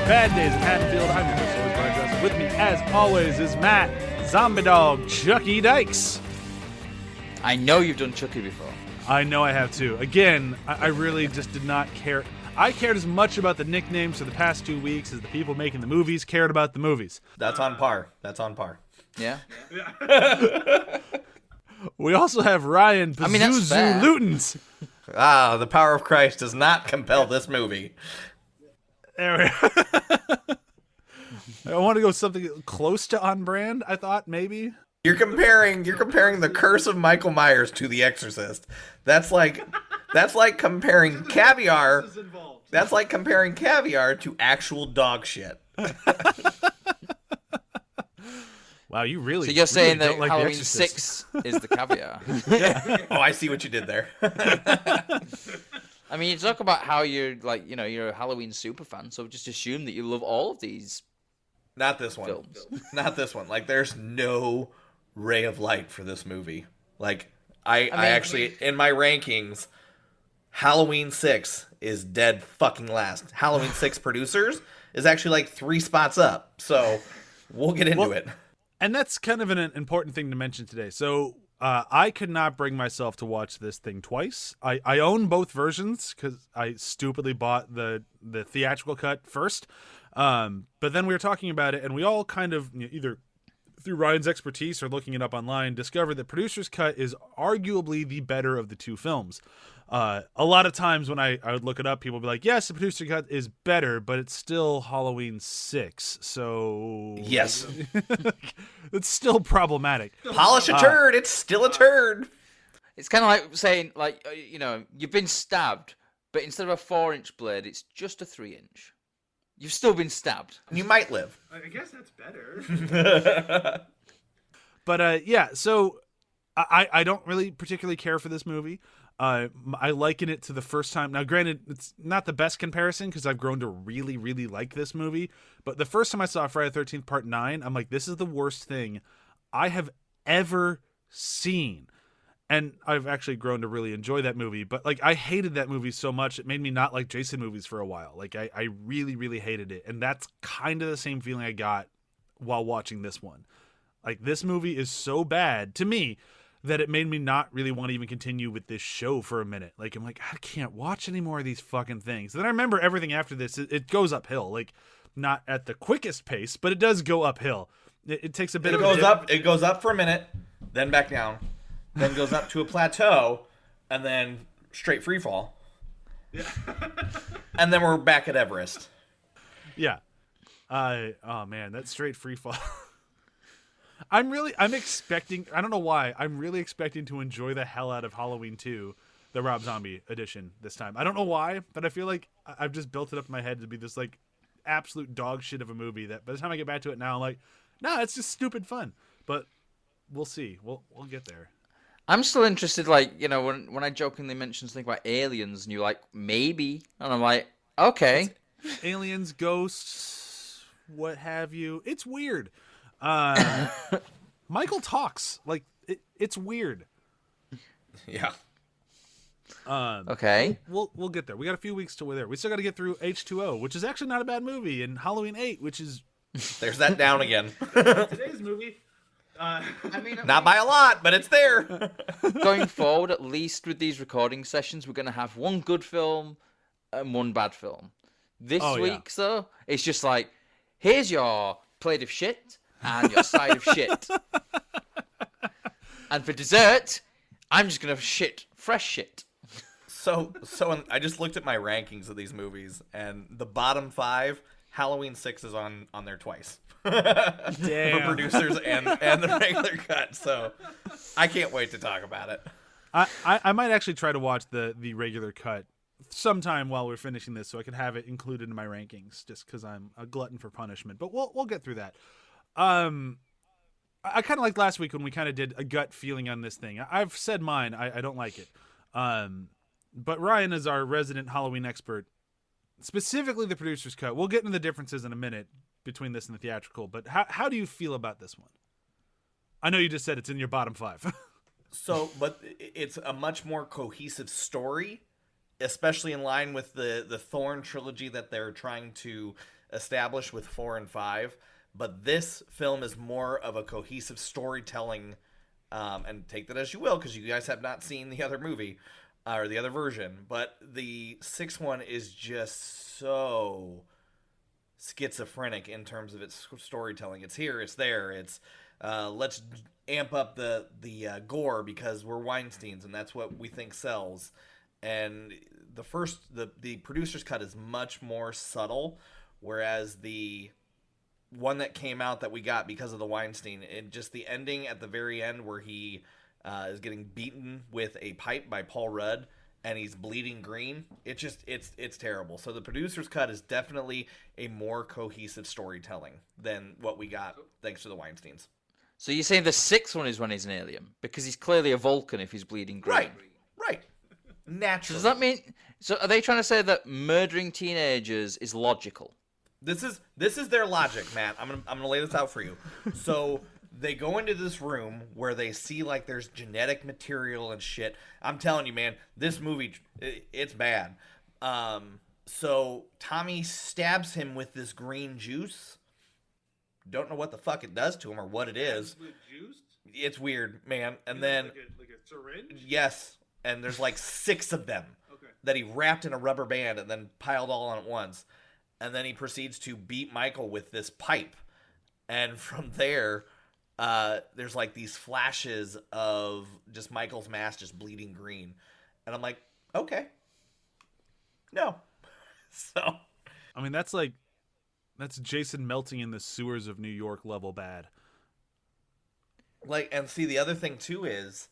Bad Days in Haddonfield. I'm your host, Bryan Dressel. With me, as always, is Matt, Zombie Dog, Chucky Dykes. I know you've done Chucky before. I know I have too. Again, I really just did not care. I cared as much about the nicknames for the past 2 weeks as the people making the movies cared about the movies. That's on par. That's on par. Yeah. We also have Ryan Zuzu Lootens. Ah, the power of Christ does not compel this movie. There we go. I want to go something close to on brand, I thought, maybe. You're comparing the Curse of Michael Meyers to The Exorcist. That's like comparing caviar. That's like comparing caviar to actual dog shit. Wow, you really. So you're saying that like Halloween 6 is the caviar? Oh, I see what you did there. I mean, you talk about how you're you're a Halloween super fan, so just assume that you love all of these. Not this one. Films. Not this one. Like, there's no ray of light for this movie. Like, I actually, in my rankings, Halloween 6 is dead fucking last. Halloween 6 producers is actually like 3 spots up. So we'll get into it. And that's kind of an important thing to mention today. So I could not bring myself to watch this thing twice. I own both versions because I stupidly bought the theatrical cut first. But then we were talking about it, and we all kind of either through Ryan's expertise or looking it up online, discovered that producer's cut is arguably the better of the two films. A lot of times when I would look it up, people would be like, yes, the producer cut is better, but it's still Halloween 6. So yes, it's still problematic. Polish a turd. It's still a turd. It's kind of like saying, you've been stabbed, but instead of a 4-inch blade, it's just a 3-inch. You've still been stabbed. You might live. I guess that's better. But yeah, so I don't really particularly care for this movie. I liken it to the first time. Now, granted, it's not the best comparison because I've grown to really, really like this movie. But the first time I saw Friday the 13th Part 9, I'm like, this is the worst thing I have ever seen. And I've actually grown to really enjoy that movie. But, like, I hated that movie so much, it made me not like Jason movies for a while. Like, I really, really hated it. And that's kind of the same feeling I got while watching this one. Like, this movie is so bad, to me, that it made me not really want to even continue with this show for a minute. Like, I'm like, I can't watch any more of these fucking things. Then I remember everything after this, it goes uphill. Like, not at the quickest pace, but it does go uphill. It takes a bit of a dip. It goes up for a minute, then back down. Then goes up to a plateau, and then straight free fall. Yeah. And then we're back at Everest. Yeah. Oh man, that straight free fall. I'm expecting, I don't know why, I'm really expecting to enjoy the hell out of Halloween 2, the Rob Zombie edition this time. I don't know why, but I feel like I've just built it up in my head to be this like absolute dog shit of a movie that by the time I get back to it now, I'm like, nah, it's just stupid fun. But we'll see. We'll get there. I'm still interested, when I jokingly mentioned something about aliens, and you're like, maybe. And I'm like, okay. Aliens, ghosts, what have you. It's weird. Michael talks. Like, it's weird. Yeah. Okay. We'll get there. We got a few weeks till we're there. We still got to get through H2O, which is actually not a bad movie, and Halloween 8, which is... There's that down again. Today's movie... not by a lot, but it's there. Going forward, at least with these recording sessions, we're going to have one good film and one bad film. This week, though, it's just like, here's your plate of shit and your side of shit. And for dessert, I'm just going to shit fresh shit. So I just looked at my rankings of these movies, and the bottom 5, Halloween 6 is on there twice. Damn. For producers and the regular cut. So I can't wait to talk about it. I might actually try to watch the regular cut sometime while we're finishing this so I can have it included in my rankings just because I'm a glutton for punishment. But we'll get through that. I kind of like last week when we kind of did a gut feeling on this thing. I've said mine. I don't like it. But Ryan is our resident Halloween expert. Specifically the producer's cut. We'll get into the differences in a minute between this and the theatrical, but how do you feel about this one? I know you just said it's in your bottom 5. But it's a much more cohesive story, especially in line with the Thorn trilogy that they're trying to established with 4 and 5, but this film is more of a cohesive storytelling, and take that as you will, because you guys have not seen the other movie, or the other version, but the 6th one is just so schizophrenic in terms of its storytelling. It's here, it's there, it's let's amp up the gore because we're Weinsteins and that's what we think sells. And the producer's cut is much more subtle, whereas the one that came out that we got because of the Weinstein, and just the ending at the very end where he is getting beaten with a pipe by Paul Rudd and he's bleeding green, it's terrible. So the producer's cut is definitely a more cohesive storytelling than what we got thanks to the Weinsteins. So you're saying the 6th one is when he's an alien because he's clearly a Vulcan if he's bleeding green. Right. Naturally. So does that mean? So are they trying to say that murdering teenagers is logical? This is their logic, Matt. I'm gonna lay this out for you. So they go into this room where they see like there's genetic material and shit. I'm telling you, man, this movie it's bad. So Tommy stabs him with this green juice. Don't know what the fuck it does to him or what it is. Juice? It's weird, man. And then like a syringe? Yes, and there's like 6 of them that he wrapped in a rubber band and then piled all on at once. And then he proceeds to beat Michael with this pipe. And from there, there's like these flashes of just Michael's mask just bleeding green. And I'm like, okay. No. So. I mean, that's Jason melting in the sewers of New York level bad. Like, and see, the other thing too is,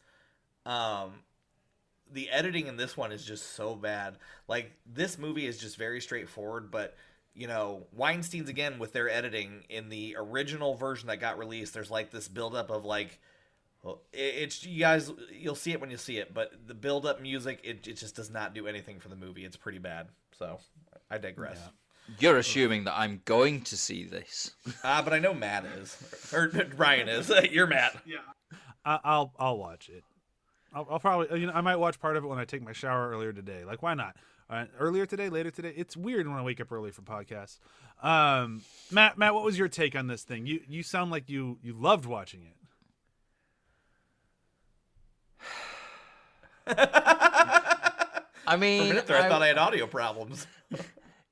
the editing in this one is just so bad. Like, this movie is just very straightforward, but, you know, Weinstein's, again, with their editing, in the original version that got released, there's, like, this buildup of, like, well, it's, you guys, you'll see it when you see it, but the build-up music, it just does not do anything for the movie. It's pretty bad. So, I digress. Yeah. You're assuming that I'm going to see this. But I know Matt is. Or Brian is. You're Matt. Yeah. I'll watch it. I'll probably, I might watch part of it when I take my shower earlier today. Like, why not? Earlier today, later today. It's weird when I wake up early for podcasts. Matt, what was your take on this thing? You sound like you loved watching it. I mean, for a minute there, I thought I had audio problems.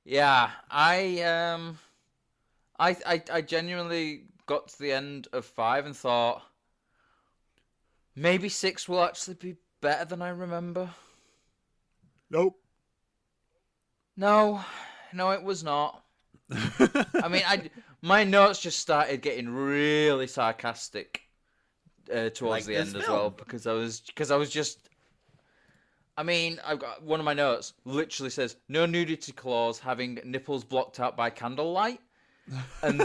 Yeah, I genuinely got to the end of 5 and thought maybe 6 will actually be better than I remember. Nope. No, it was not. I mean, my notes just started getting really sarcastic towards like the end film. as well because I was just. I mean, I've got one of my notes literally says no nudity clause, having nipples blocked out by candlelight, and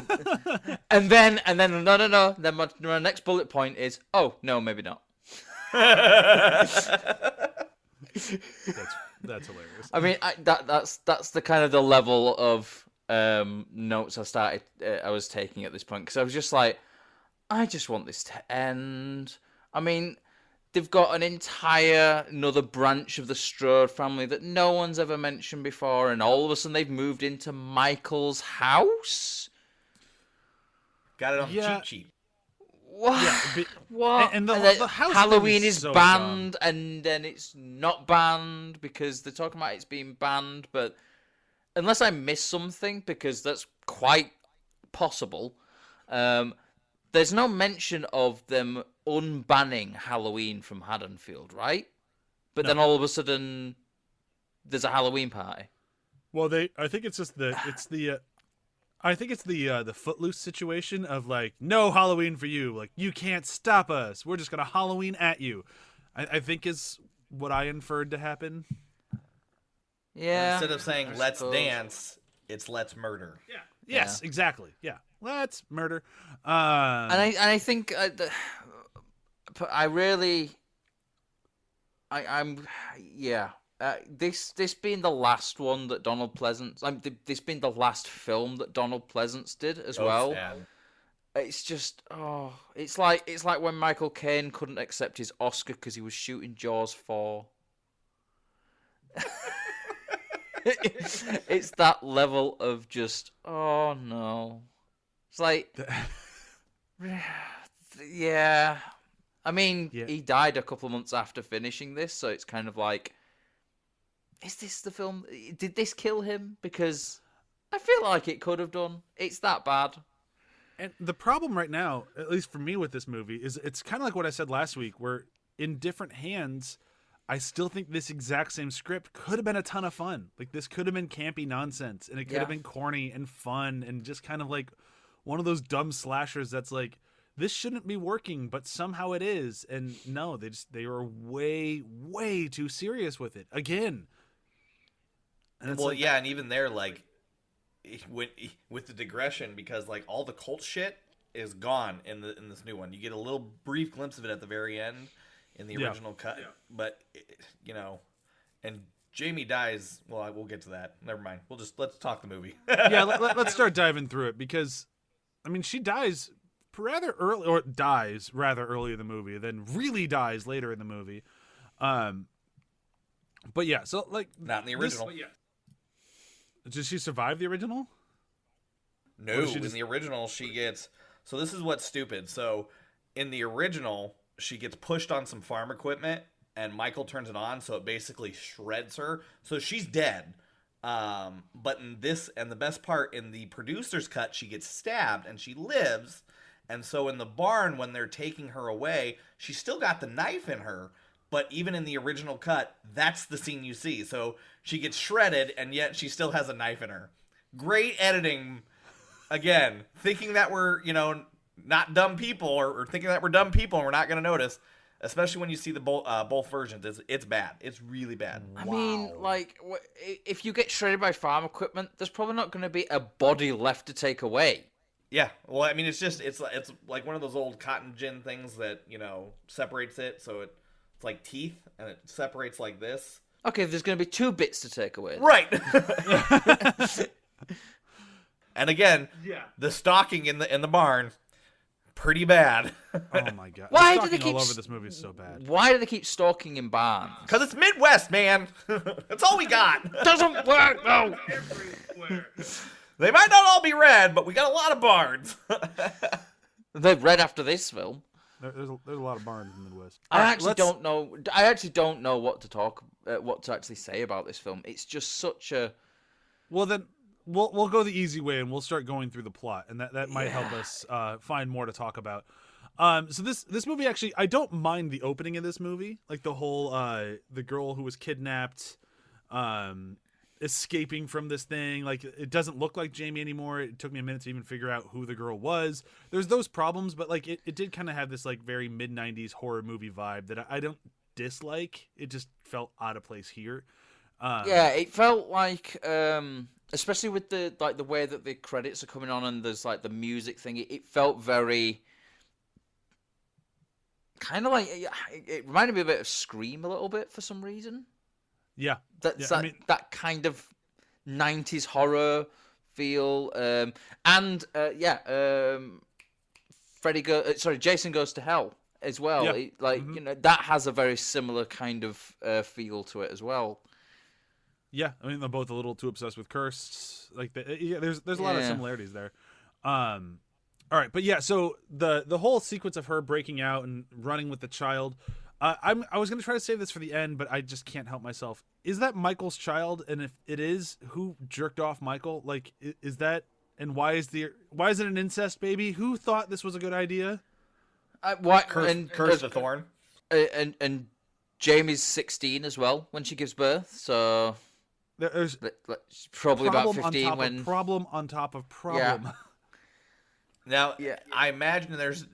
then no. Then my next bullet point is no, maybe not. That's hilarious. I mean, that's the kind of the level of notes I was taking at this point because I was just like, I just want this to end. I mean, they've got another branch of the Strode family that no one's ever mentioned before, and all of a sudden they've moved into Michael's house. Got it on the cheap. What? Yeah, what? And the house Halloween thing is so banned, dumb. and then it's not banned because they're talking about it's being banned. But unless I missed something, because that's quite possible, there's no mention of them unbanning Halloween from Haddonfield, right? But No. then all of a sudden, there's a Halloween party. Well, I think it's just I think it's the Footloose situation of like, no Halloween for you. Like, you can't stop us. We're just gonna Halloween at you. I think is what I inferred to happen. Yeah. Instead of saying let's suppose. dance, it's let's murder. Yeah. Yes, exactly. Yeah, let's murder. And I think this being the last one that Donald Pleasance, this being the last film that Donald Pleasance did as well. Sad. It's just it's like when Michael Caine couldn't accept his Oscar because he was shooting Jaws 4. It's that level of just, oh no. It's like, yeah. I mean, he died a couple of months after finishing this, so it's kind of like, is this the film? Did this kill him? Because I feel like it could have done. It's that bad. And the problem right now, at least for me with this movie, is it's kind of like what I said last week, where in different hands, I still think this exact same script could have been a ton of fun. Like, this could have been campy nonsense, and it could have been corny and fun, and just kind of like one of those dumb slashers that's like, this shouldn't be working, but somehow it is. And no, they were way, way too serious with it again. And well, like, yeah, and even there, like, with the digression, because like all the cult shit is gone in this new one. You get a little brief glimpse of it at the very end in the original cut, but you know, and Jamie dies. Well, we'll get to that. Never mind. Let's talk the movie. Let's start diving through it, because I mean, she dies rather early, or dies rather early in the movie, then really dies later in the movie. But yeah, so like, not in the original. Did she survive the original? No, in the original she gets. So this is what's stupid. So in the original, she gets pushed on some farm equipment, and Michael turns it on, so it basically shreds her. So she's dead. But in this, and the best part, in the producer's cut, she gets stabbed and she lives. And so in the barn, when they're taking her away, she's still got the knife in her. But even in the original cut, that's the scene you see. So she gets shredded, and yet she still has a knife in her. Great editing. Again, thinking that we're, not dumb people, or thinking that we're dumb people and we're not going to notice. Especially when you see the both versions. It's bad. It's really bad. I mean, like, if you get shredded by farm equipment, there's probably not going to be a body left to take away. Yeah, well, I mean, it's like one of those old cotton gin things that, separates it, so it's like teeth, and it separates like this. Okay, there's going to be two bits to take away. Right! And again, the stalking in the barn, pretty bad. Oh my god! Why the do they keep all over this movie is so bad? Why do they keep stalking in barns? Because it's Midwest, man. That's all we got. Doesn't work though. They might not all be red, but we got a lot of barns. They're red after this film. There's a lot of barns in the Midwest. I actually don't know what to actually say about this film. It's just such a. Well, then we'll go the easy way, and we'll start going through the plot, and that might help us find more to talk about. So this movie, actually, I don't mind the opening of this movie, like the whole the girl who was kidnapped, escaping from this thing. Like, it doesn't look like Jamie anymore. It took me a minute to even figure out who the girl was. There's those problems, but like it did kind of have this like very mid-90s horror movie vibe that I don't dislike. It just felt out of place here. Yeah, it felt like especially with the way that the credits are coming on and there's like the music thing, it felt very kind of like it reminded me a bit of Scream a little bit for some reason. Yeah, that kind of 90s horror feel, Jason Goes to Hell as well. Yeah. That has a very similar kind of feel to it as well. Yeah, I mean, they're both a little too obsessed with Curse. Like, there's a lot of similarities there. All right, but yeah, so the whole sequence of her breaking out and running with the child. I was going to try to save this for the end, but I just can't help myself. Is that Michael's child? And if it is, who jerked off Michael? Like, is that, and why is it an incest baby? Who thought this was a good idea? Curse the Thorn. And Jamie's 16 as well when she gives birth, so there's probably about 15 when problem on top of problem. Yeah. Now, I imagine there's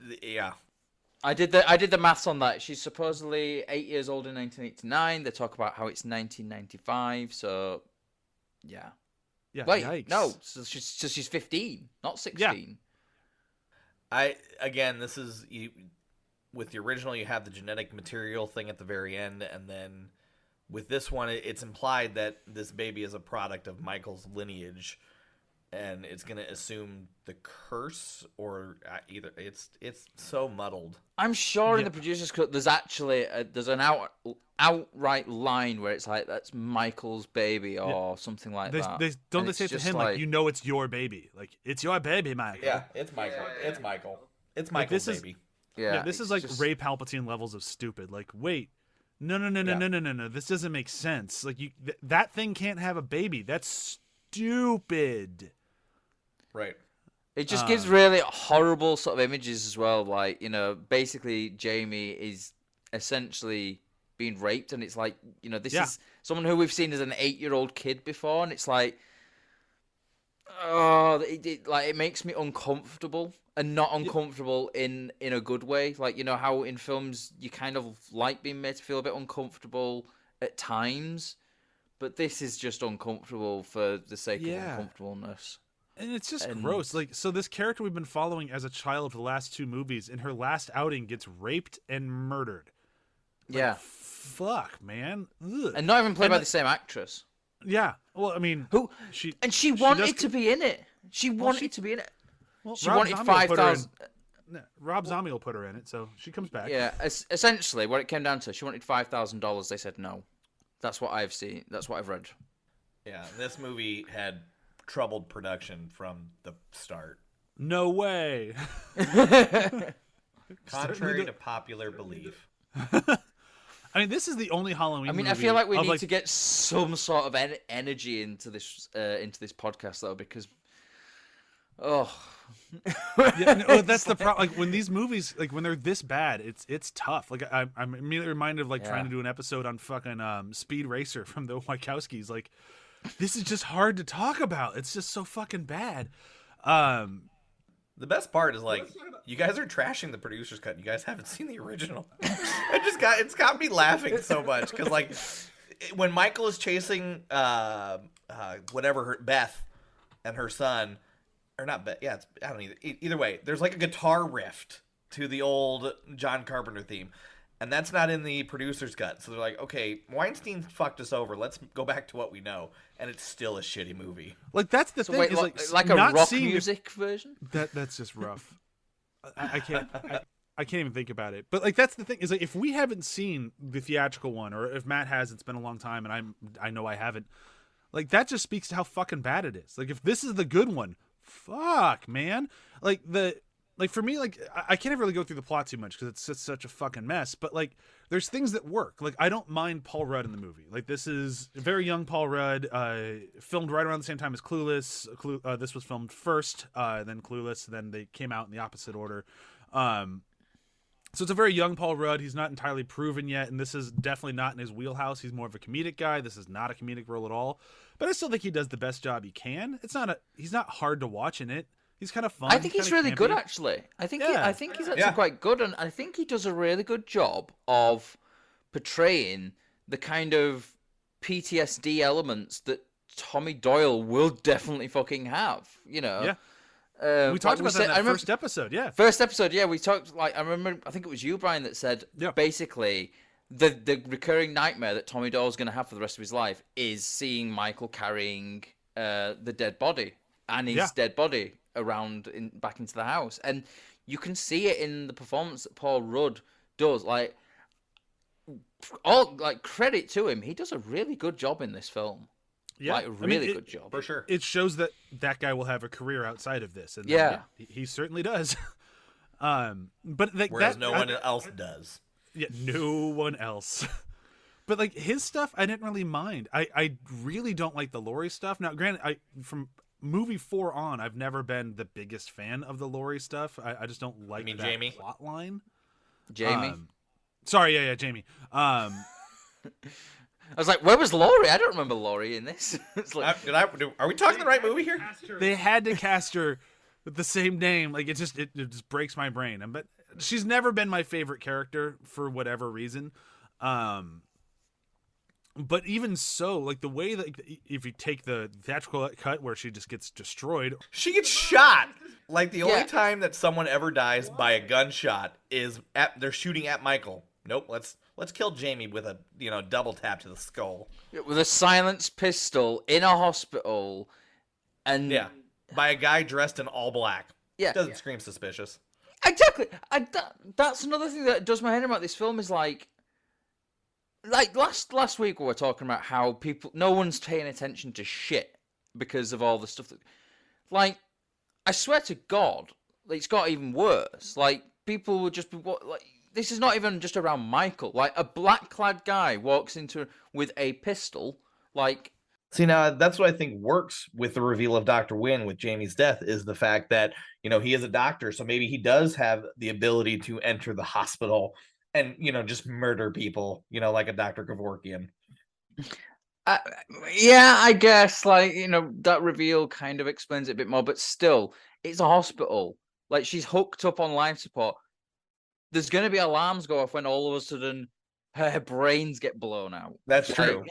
I did the maths on that. She's supposedly 8 years old in 1989. They talk about how it's 1995. So, yeah. Wait, yikes. no. So she's 15, not 16. Yeah. This is with the original. You have the genetic material thing at the very end, and then with this one, it's implied that this baby is a product of Michael's lineage. and it's gonna assume the curse or either. It's so muddled. I'm sure in the producer's cut there's actually there's an outright line where it's like that's Michael's baby or something like that. They say to him like, you know, it's your baby, like it's your baby, Michael. Yeah, it's Michael. It's Michael. It's Michael's baby. This is like Ray Palpatine levels of stupid. Like, wait, no. This doesn't make sense. Like, that thing can't have a baby. That's stupid. Right. It just gives really horrible sort of images as well. Like, you know, basically Jamie is essentially being raped, and it's like, you know, this is someone who we've seen as an 8-year-old kid before, and it's like, oh, it makes me uncomfortable, and not uncomfortable in a good way. Like, you know how in films you kind of like being made to feel a bit uncomfortable at times, but this is just uncomfortable for the sake of uncomfortableness. And it's just gross. Like, so this character we've been following as a child for the last 2 movies, in her last outing, gets raped and murdered. Like, fuck, man. Ugh. And not even played by the same actress. Yeah. Well, I mean, she wanted to be in it. She wanted to be in it. Well, she wanted 5,000. Rob Zombie will put her in it, so she comes back. Yeah. Essentially, what it came down to, she wanted $5,000. They said no. That's what I've seen. That's what I've read. Yeah. This movie had troubled production from the start. No way. Contrary to popular belief. I mean, this is the only Halloween movie. I feel like we need to get some sort of energy into this podcast, though, because that's the problem. Like, when these movies, like, when they're this bad, it's tough. Like, I'm immediately reminded of like trying to do an episode on fucking Speed Racer from the Wachowskis. Like, this is just hard to talk about. It's just so fucking bad. The best part is, like, you guys are trashing the producer's cut. You guys haven't seen the original. It's got me laughing so much because, like, when Michael is chasing Beth and her son, or not Beth, I don't either. Either way, there's like a guitar riff to the old John Carpenter theme, and that's not in the producer's cut. So they're like, okay, Weinstein fucked us over. Let's go back to what we know, and it's still a shitty movie. Like, that's the thing. Wait, is like a rock music version? That's just rough. I can't even think about it. But, like, that's the thing is, like, if we haven't seen the theatrical one, or if Matt has, it's been a long time, and I know I haven't. Like, that just speaks to how fucking bad it is. Like, if this is the good one, fuck, man. Like, for me, like, I can't ever really go through the plot too much because it's just such a fucking mess. But, like, there's things that work. Like, I don't mind Paul Rudd in the movie. Like, this is a very young Paul Rudd, filmed right around the same time as Clueless. This was filmed first, then Clueless. Then they came out in the opposite order. So it's a very young Paul Rudd. He's not entirely proven yet, and this is definitely not in his wheelhouse. He's more of a comedic guy. This is not a comedic role at all. But I still think he does the best job he can. He's not hard to watch in it. He's kind of fun. I think he's really good, actually. I think he's actually quite good, and I think he does a really good job of portraying the kind of PTSD elements that Tommy Doyle will definitely fucking have. You know. Yeah. We talked about that in that first episode. Yeah. First episode. Yeah, we talked. Like, I remember. I think it was you, Brian, that said basically the recurring nightmare that Tommy Doyle's going to have for the rest of his life is seeing Michael carrying the dead body and his dead body around back into the house, and you can see it in the performance that Paul Rudd does. Like, all like credit to him, he does a really good job in this film. Yeah, like, really good job for sure. It shows that guy will have a career outside of this, and he certainly does. But like, whereas no one else does. Yeah, no one else. But like, his stuff, I didn't really mind. I really don't like the Laurie stuff. Now, granted, from movie 4 on, I've never been the biggest fan of the Laurie stuff. I just don't like that Jamie? plot line. Jamie? Sorry, yeah, Jamie. I was like, where was Laurie? I don't remember Laurie in this. It's like, are we talking the right movie here? They had to cast her with the same name. Like, it just breaks my brain. But she's never been my favorite character for whatever reason. But even so, like, the way that if you take the theatrical cut where she just gets destroyed, she gets shot. Like, the only time that someone ever dies by a gunshot is they're shooting at Michael. Nope, let's kill Jamie with a double tap to the skull with a silenced pistol in a hospital, and by a guy dressed in all black. Yeah. Doesn't scream suspicious. Exactly. That's another thing that does my head in about this film is like last week we were talking about how no one's paying attention to shit because of all the stuff that, like, I swear to God, it's got even worse. Like, people would just be like, this is not even just around Michael. Like, a black-clad guy walks into with a pistol. Like, see, now that's what I think works with the reveal of Dr. Wynn with Jamie's death is the fact that, you know, he is a doctor, so maybe he does have the ability to enter the hospital and, you know, just murder people, you know, like a Dr. Kevorkian. Yeah, I guess, like, you know, that reveal kind of explains it a bit more, but still, it's a hospital. Like, she's hooked up on life support. There's going to be alarms go off when all of a sudden her brains get blown out. That's true.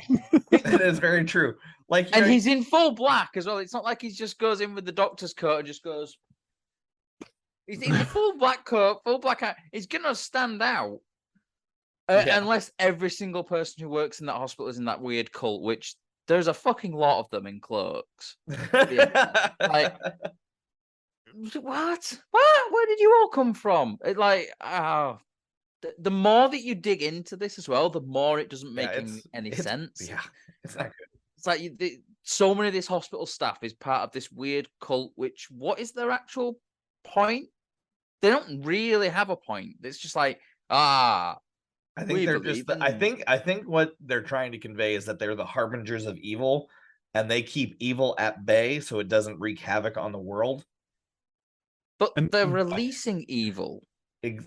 That is very true. Like, and he's in full black as well. It's not like he just goes in with the doctor's coat and just goes. He's in the full black coat, full black hat. He's going to stand out. Unless every single person who works in that hospital is in that weird cult, which there's a fucking lot of them in cloaks. Like, what? Where did you all come from? The more that you dig into this as well, the more it doesn't make any sense. Yeah, it's not good. It's like so many of this hospital staff is part of this weird cult. Which, what is their actual point? They don't really have a point. It's just like, I think they're just. I think what they're trying to convey is that they're the harbingers of evil, and they keep evil at bay so it doesn't wreak havoc on the world. But they're releasing evil.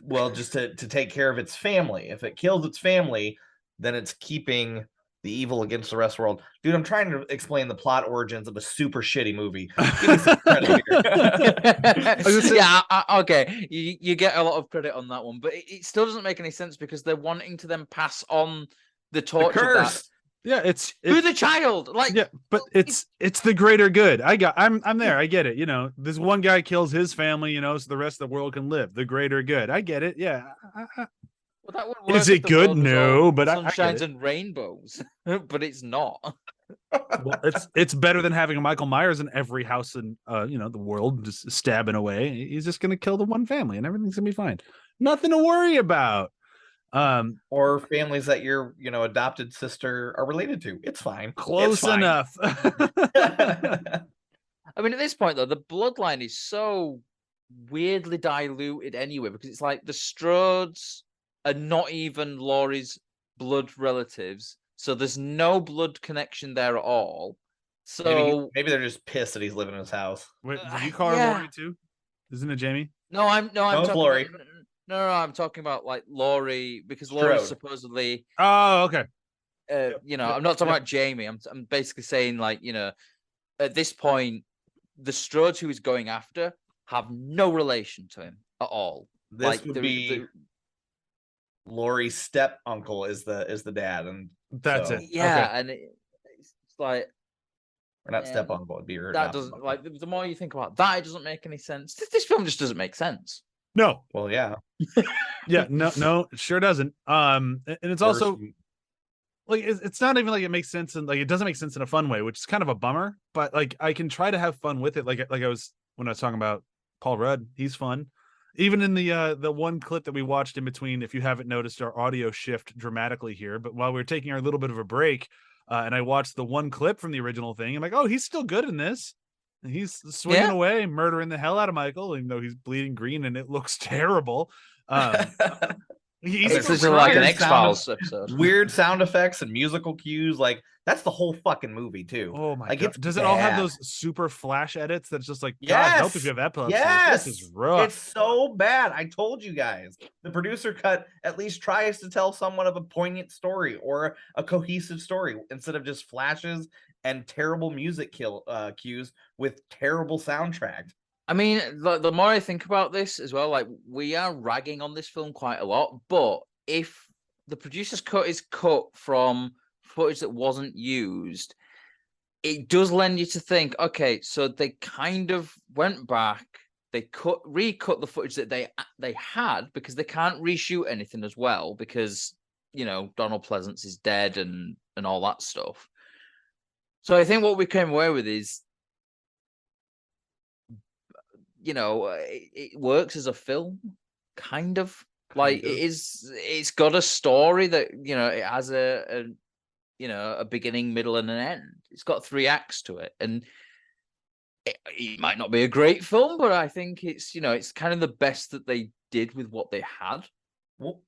Well, just to take care of its family. If it kills its family, then it's keeping the evil against the rest of the world. Dude, I'm trying to explain the plot origins of a super shitty movie. Give me some credit here. Yeah, okay. You get a lot of credit on that one, but it still doesn't make any sense because they're wanting to then pass on the torch of that. Yeah, it's to the child. Like, yeah, but it's the greater good. I'm there. I get it. You know, this one guy kills his family, you know, so the rest of the world can live. The greater good. I get it. Yeah. Well, that would work. Is it good? No, but sunshines and rainbows, but it's not. Well, it's better than having a Michael Myers in every house in you know, the world, just stabbing away. He's just gonna kill the one family and everything's gonna be fine. Nothing to worry about. Or families that your, you know, adopted sister are related to. It's fine. Close enough. I mean, at this point though, the bloodline is so weirdly diluted anyway, because it's like the Strodes are not even Laurie's blood relatives, so there's no blood connection there at all. So maybe they're just pissed that he's living in his house. Wait, did you call her Laurie too? Isn't it Jamie? No, I'm talking Laurie. No, I'm talking about like Laurie, because Laurie's supposedly. Oh, okay. You know, I'm not talking about Jamie. I'm basically saying, like, you know, at this point, the Strodes who he's going after have no relation to him at all. This like, would be Laurie's step uncle is the dad, and that's it. Yeah, okay. And it's like, or not step uncle, it'd be her. That doesn't uncle. Like the more you think about that, it doesn't make any sense. This film just doesn't make sense. No. Well, yeah. Yeah, no, it sure doesn't. And it's also like it's not even like it makes sense, and like it doesn't make sense in a fun way, which is kind of a bummer. But like I can try to have fun with it. Like I was when I was talking about Paul Rudd, he's fun. Even in the one clip that we watched in between, if you haven't noticed, our audio shift dramatically here. But while we were taking our little bit of a break, and I watched the one clip from the original thing, I'm like, oh, he's still good in this. He's swinging away, murdering the hell out of Michael, even though he's bleeding green and it looks terrible. It's just like an X-Files episode. Weird sound effects and musical cues. Like, that's the whole fucking movie, too. Oh, my God. Does it all have those super flash edits that's just like, yes! God help if you have epilepsy? Yes! This is rough. It's so bad. I told you guys. The producer cut at least tries to tell somewhat of a poignant story or a cohesive story instead of just flashes and terrible music cues with terrible soundtrack. I mean, the more I think about this as well, like, we are ragging on this film quite a lot, but if the producer's cut is cut from footage that wasn't used, it does lend you to think, okay, so they kind of went back, they recut the footage that they had, because they can't reshoot anything as well, because, you know, Donald Pleasance is dead and all that stuff. So I think what we came away with is it works as a film, kind of. Like it's got a story that it has a beginning, middle, and an end. It's got 3 acts to it, and it might not be a great film, but I think it's kind of the best that they did with what they had. Well,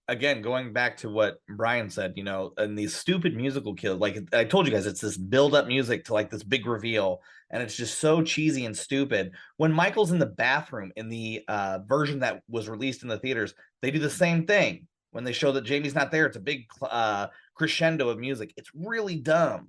again, going back to what Brian said, and these stupid musical kills, like I told you guys, it's this build-up music to like this big reveal, and it's just so cheesy and stupid. When Michael's in the bathroom in the version that was released in the theaters, they do the same thing. When they show that Jamie's not there, it's a big crescendo of music. It's really dumb.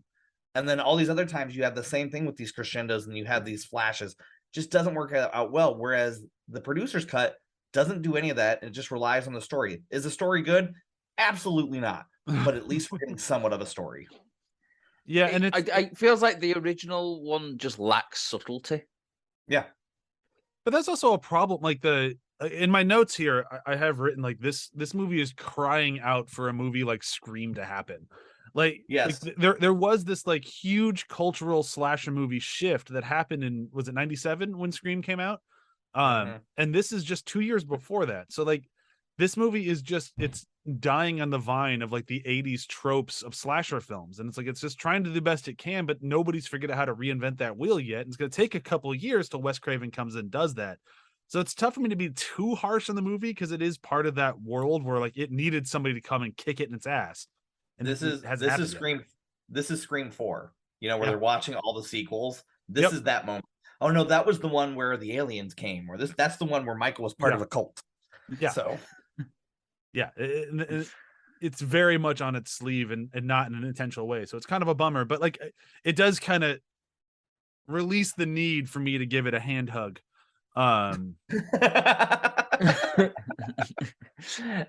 And then all these other times you have the same thing with these crescendos and you have these flashes. Just doesn't work out well. Whereas the producer's cut doesn't do any of that. It just relies on the story. Is the story good? Absolutely not. But at least we're getting somewhat of a story. Yeah, and it feels like the original one just lacks subtlety. Yeah. But that's also a problem. Like in my notes here, I have written like this movie is crying out for a movie like Scream to happen. Like, yes, like there was this like huge cultural slasher movie shift that happened in, was it 97 when Scream came out? And this is just 2 years before that. So like this movie is just, it's dying on the vine of like the 80s tropes of slasher films. And it's like, it's just trying to do the best it can, but nobody's figured out how to reinvent that wheel yet. And it's going to take a couple of years till Wes Craven comes in and does that. So it's tough for me to be too harsh on the movie because it is part of that world where like it needed somebody to come and kick it in its ass. And this is Scream. This is Scream 4. Where they're watching all the sequels. This is that moment. Oh no, that was the one where the aliens came. Or that's the one where Michael was part of a cult. Yeah. So yeah, it's very much on its sleeve and not in an intentional way. So it's kind of a bummer, but like it does kind of release the need for me to give it a hand hug. I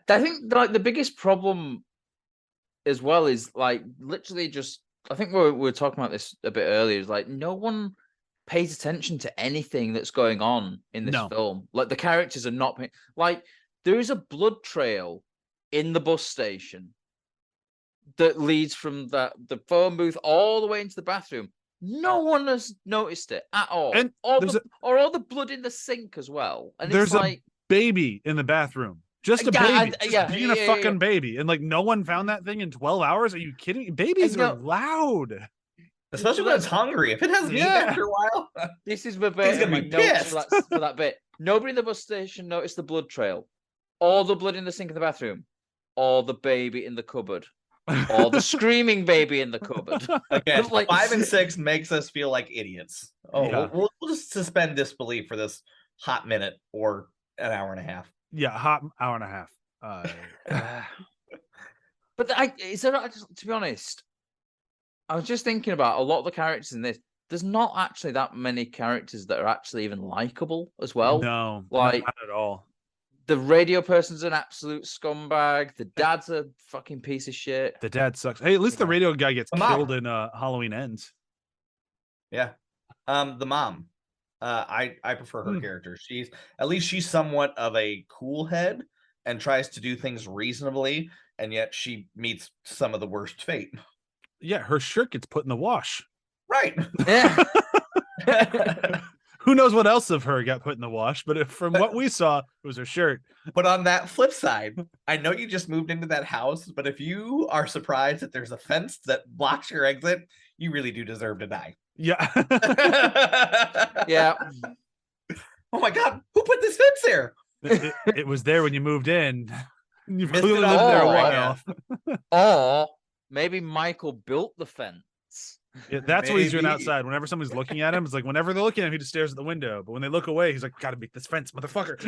think like the biggest problem as well is like literally just, I think we were talking about this a bit earlier, is like no one pays attention to anything that's going on in this film. Like the characters are not like there is a blood trail in the bus station that leads from the phone booth all the way into the bathroom. No one has noticed it at all. And all the blood in the sink as well. And there's it's like a baby in the bathroom. Just a baby. Being a fucking baby. And like no one found that thing in 12 hours. Are you kidding? Babies are loud. Especially when it's hungry. If it hasn't eaten after a while. This is verbatim my notes for that bit. Nobody in the bus station noticed the blood trail. All the blood in the sink in the bathroom. All the baby in the cupboard. Or the screaming baby in the cupboard. Again, 5 and 6 makes us feel like idiots. We'll just suspend disbelief for this hot minute or an hour and a half. Yeah, hot hour and a half. But to be honest, I was just thinking about a lot of the characters in this. There's not actually that many characters that are actually even likable as well. No, like not at all. The radio person's an absolute scumbag. The dad's a fucking piece of shit. The dad sucks. Hey, at least the radio guy gets killed in Halloween Ends. Yeah. The mom. I prefer her character. She's somewhat of a cool head and tries to do things reasonably, and yet she meets some of the worst fate. Yeah, her shirt gets put in the wash. Right. Yeah. Who knows what else of her got put in the wash, but from what we saw, it was her shirt. But on that flip side, I know you just moved into that house, but if you are surprised that there's a fence that blocks your exit, you really do deserve to die. Yeah. Yeah. Oh my God, who put this fence there? It was there when you moved in. You've Missed clearly it lived all. there a while. Or maybe Michael built the fence. Yeah, that's what he's doing outside. Whenever somebody's looking at him, it's like whenever they're looking at him, he just stares at the window. But when they look away, he's like, "Gotta beat this fence, motherfucker."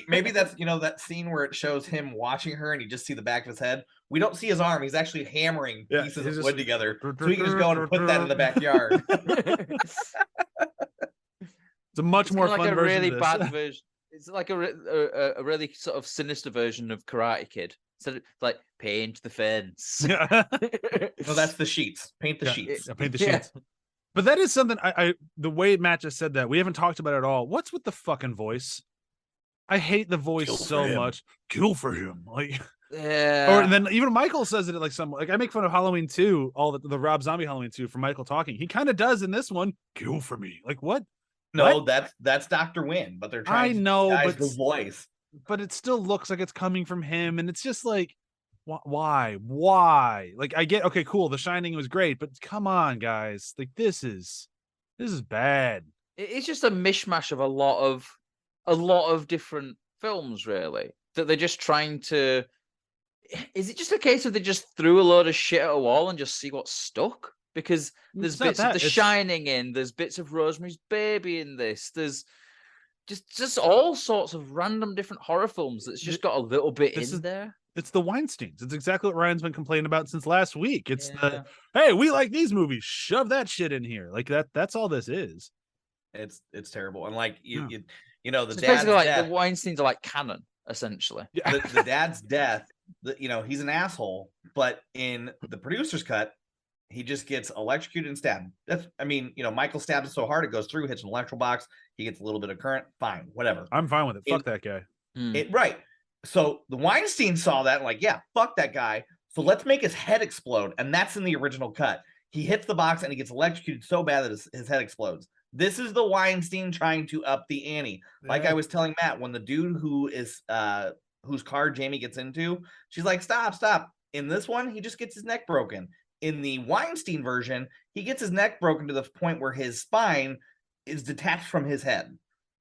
Maybe that's that scene where it shows him watching her, and you just see the back of his head. We don't see his arm. He's actually hammering pieces of wood together, so he can just go and put that in the backyard. It's a much more like fun a version. Really of this. bad version. It's like a really sort of sinister version of Karate Kid. So like paint the fence. Yeah. No, that's the sheets. Paint the sheets. Paint the sheets. But that is something I the way Matt just said that we haven't talked about it at all. What's with the fucking voice? I hate the voice so much. Kill for him, like. Yeah. Or and then even Michael says it like I make fun of Halloween 2, all the Rob Zombie Halloween 2 for Michael talking. He kind of does in this one. Kill for me, like what? No, What? that's Dr. Wynn, but they're I trying to know, disguise but the voice. it still looks like it's coming from him, and it's just like, why? Like, I get, okay, cool, The Shining was great, but come on, guys, like this is bad. It's just a mishmash of a lot of different films, really, that they're just trying to. Is it just a case of they just threw a load of shit at a wall and just see what stuck? Because there's It's not bits of that, The it's- Shining in, there's bits of Rosemary's Baby in this, there's just all sorts of random different horror films that's just got a little bit in there. It's the Weinsteins. It's exactly what Ryan's been complaining about since last week. It's Yeah. hey, we like these movies, shove that shit in here. Like that's all this is. It's terrible. And like Yeah. you know, the It's dad's basically like death, the Weinsteins are like canon, essentially. Yeah. the dad's death, he's an asshole, but in the producer's cut, he just gets electrocuted and stabbed. Michael stabs it so hard it goes through, hits an electrical box, he gets a little bit of current, fine, whatever. I'm fine with it. Fuck that guy. Right. So the Weinstein saw that and like, yeah, fuck that guy. So let's make his head explode. And that's in the original cut. He hits the box and he gets electrocuted so bad that his head explodes. This is the Weinstein trying to up the ante. Like I was telling Matt, when the dude whose car Jamie gets into, she's like, stop. In this one, he just gets his neck broken. In the Weinstein version, he gets his neck broken to the point where his spine is detached from his head.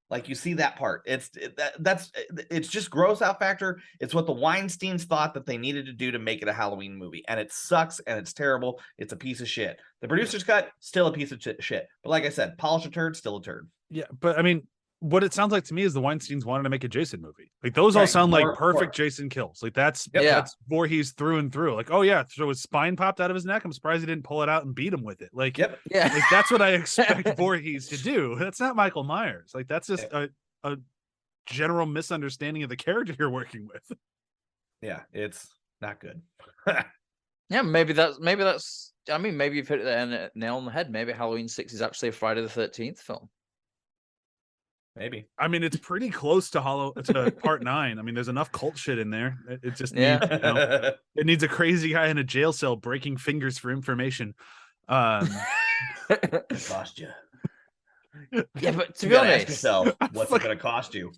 Like you see that part. It's just gross out factor. It's what the Weinsteins thought that they needed to do to make it a Halloween movie. And it sucks and it's terrible. It's a piece of shit. The producer's cut, still a piece of shit. But like I said, polish a turd, still a turd. Yeah, but I mean, what it sounds like to me is the Weinsteins wanted to make a Jason movie. Like those all sound like perfect Jason kills. Like that's Voorhees through and through. Like, oh yeah, so his spine popped out of his neck. I'm surprised he didn't pull it out and beat him with it. Like, Yep. Yeah. like that's what I expect Voorhees to do. That's not Michael Myers. Like that's just a general misunderstanding of the character you're working with. Yeah, it's not good. Yeah, maybe that's. I mean, maybe you've hit the nail on the head. Maybe Halloween 6 is actually a Friday the 13th film. Maybe. I mean, it's pretty close to part 9. I mean, there's enough cult shit in there. It just needs, it needs a crazy guy in a jail cell breaking fingers for information. It cost you. Yeah, but to You be gotta ask honest, yourself, what's it gonna cost you?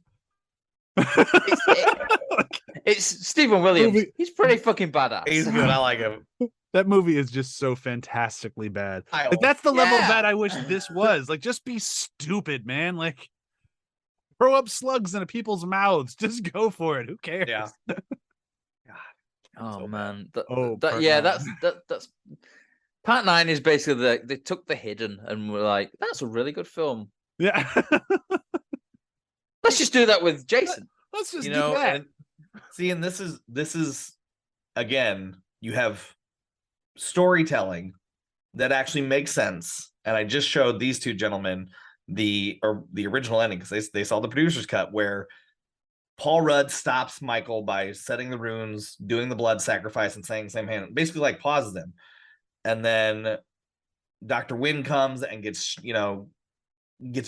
it's Stephen Williams. Movie. He's pretty fucking badass. He's good. I like him. That movie is just so fantastically bad. Like that's the level of bad I wish this was. Like, just be stupid, man. Like, throw up slugs into people's mouths. Just go for it. Who cares? Yeah. Oh so man. That's part 9 is basically they took The Hidden and were like, that's a really good film. Yeah. Let's just do that with Jason. Let's just do that. And this is again, you have storytelling that actually makes sense. And I just showed these two gentlemen the original ending because they saw the producer's cut where Paul Rudd stops Michael by setting the runes, doing the blood sacrifice, and saying same hand, basically like pauses him. And then Dr. Wynn comes and gets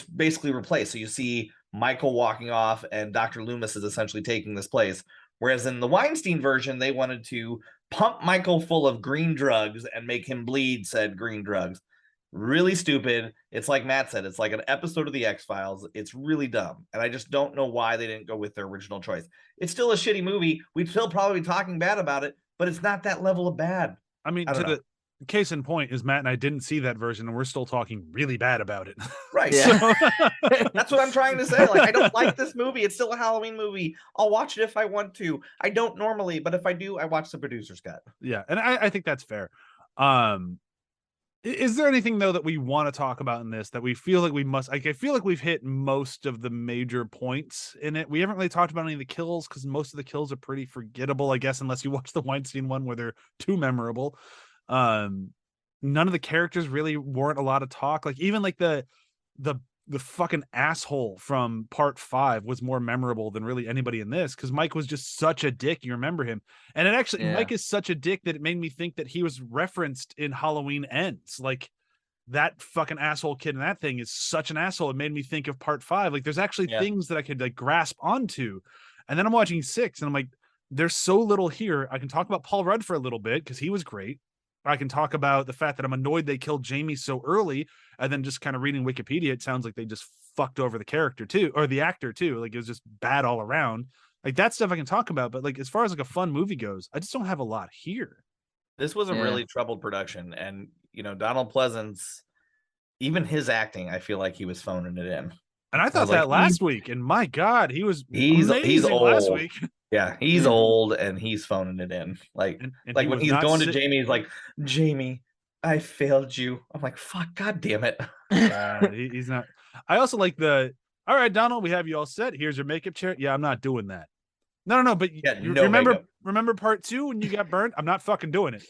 basically replaced. So you see Michael walking off and Dr. Loomis is essentially taking this place. Whereas in the Weinstein version, they wanted to pump Michael full of green drugs and make him bleed said green drugs. Really stupid. It's like Matt said, it's like an episode of the X-Files. It's really dumb. And I just don't know why they didn't go with their original choice. It's still a shitty movie. We'd still probably be talking bad about it, but it's not that level of bad. I mean, the case in point is Matt and I didn't see that version and we're still talking really bad about it. Right. Yeah. So, that's what I'm trying to say. Like, I don't like this movie. It's still a Halloween movie. I'll watch it if I want to. I don't normally, but if I do, I watch the producer's cut. Yeah. And I think that's fair. Is there anything though that we want to talk about in this that we feel like we must? Like, I feel like we've hit most of the major points in it. We haven't really talked about any of the kills because most of the kills are pretty forgettable, I guess, unless you watch the Weinstein one where they're too memorable. None of the characters really warrant a lot of talk. Like even like the fucking asshole from part 5 was more memorable than really anybody in this because Mike was just such a dick. You remember him, and it actually Mike is such a dick that it made me think that he was referenced in Halloween Ends. Like that fucking asshole kid in that thing is such an asshole. It made me think of part 5. Like there's actually things that I could like grasp onto, and then I'm watching 6 and I'm like, there's so little here. I can talk about Paul Rudd for a little bit because he was great. I can talk about the fact that I'm annoyed they killed Jamie so early, and then just kind of reading Wikipedia, it sounds like they just fucked over the character too, or the actor too. Like it was just bad all around. Like that stuff I can talk about, but like as far as like a fun movie goes, I just don't have a lot here. This was a really troubled production, and Donald Pleasance, even his acting, I feel like he was phoning it in. And I thought that last week, and my God, he's old last week. Yeah, he's old and he's phoning it in. Like, and like when he's going to Jamie, he's like, Jamie, I failed you. I'm like, fuck, God damn it. He's not. I also like all right, Donald, we have you all set. Here's your makeup chair. Yeah, I'm not doing that. No. But remember part 2 when you got burned? I'm not fucking doing it.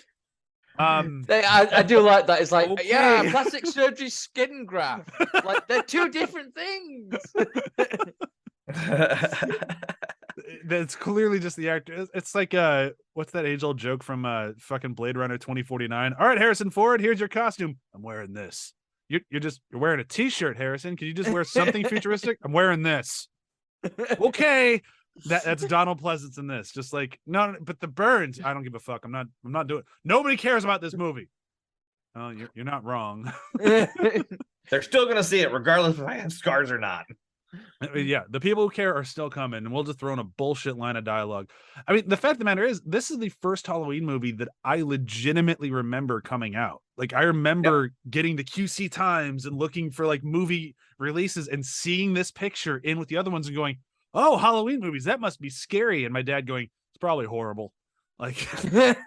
I do like that. It's like, okay. yeah, plastic surgery, skin graft. Like they're two different things. That's clearly just the actor. It's like what's that age-old joke from fucking Blade Runner 2049? All right, Harrison Ford, here's your costume. I'm wearing this. You're wearing a t-shirt, Harrison. Can you just wear something futuristic? I'm wearing this. Okay. That's Donald Pleasance in this. Just like no, but the burns, I don't give a fuck. I'm not doing. Nobody cares about this movie. Oh, you're not wrong. They're still gonna see it regardless if I have scars or not. Yeah, the people who care are still coming, and we'll just throw in a bullshit line of dialogue. I mean, the fact of the matter is, this is the first Halloween movie that I legitimately remember coming out. Like, I remember getting the QC Times and looking for like movie releases and seeing this picture in with the other ones and going, "Oh, Halloween movies, that must be scary." And my dad going, "It's probably horrible." Like,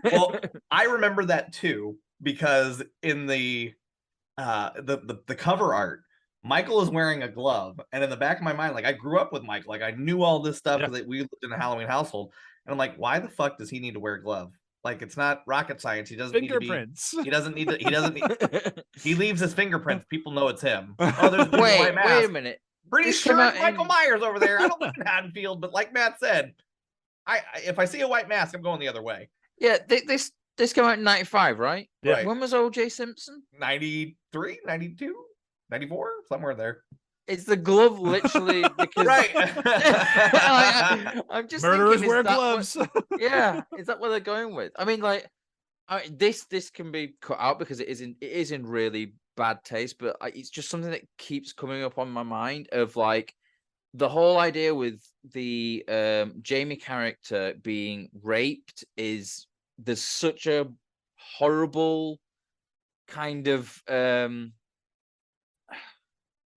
well, I remember that too because in the cover art, Michael is wearing a glove, and in the back of my mind, like I grew up with Michael, like I knew all this stuff because we lived in a Halloween household, and I'm like, why the fuck does he need to wear a glove? Like it's not rocket science. He doesn't fingerprints. He doesn't need. He leaves his fingerprints. People know it's him. Oh, there's a white mask. Wait a minute. Pretty sure it's Michael Myers over there. I don't live in Haddonfield, but like Matt said, if I see a white mask, I'm going the other way. Yeah, this came out in 95, right? Yeah. Right. When was O.J. Simpson? 93, 92, 94, somewhere there. Is the glove literally because right? I'm just murderers thinking, wear gloves. Yeah, is that what they're going with? I mean, like, this can be cut out because it is in really bad taste, but it's just something that keeps coming up on my mind of like the whole idea with the Jamie character being raped is there's such a horrible kind of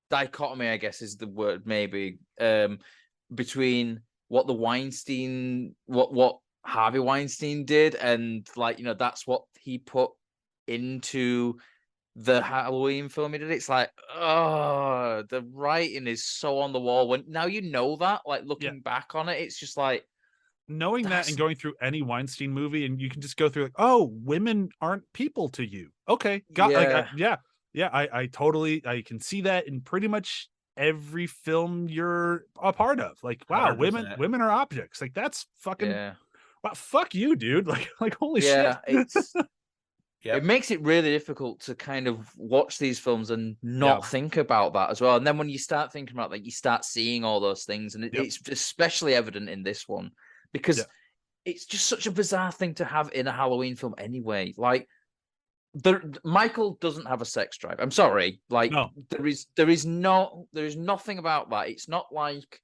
dichotomy, I guess is the word, maybe, between what Harvey Weinstein did, and like, that's what he put into the Halloween film he did. It's like, oh, the writing is so on the wall when now that, like, looking back on it, it's just like knowing that and going through any Weinstein movie, and you can just go through like, oh, women aren't people to you. Okay, I totally can see that in pretty much every film you're a part of. Like, wow, 100%. women are objects. Like, that's fucking wow, fuck you, dude. Like holy shit. It's it makes it really difficult to kind of watch these films and not think about that as well. And then when you start thinking about that, you start seeing all those things, and it's especially evident in this one because it's just such a bizarre thing to have in a Halloween film anyway. Like, Michael doesn't have a sex drive. I'm sorry. Like, there is nothing about that. It's not like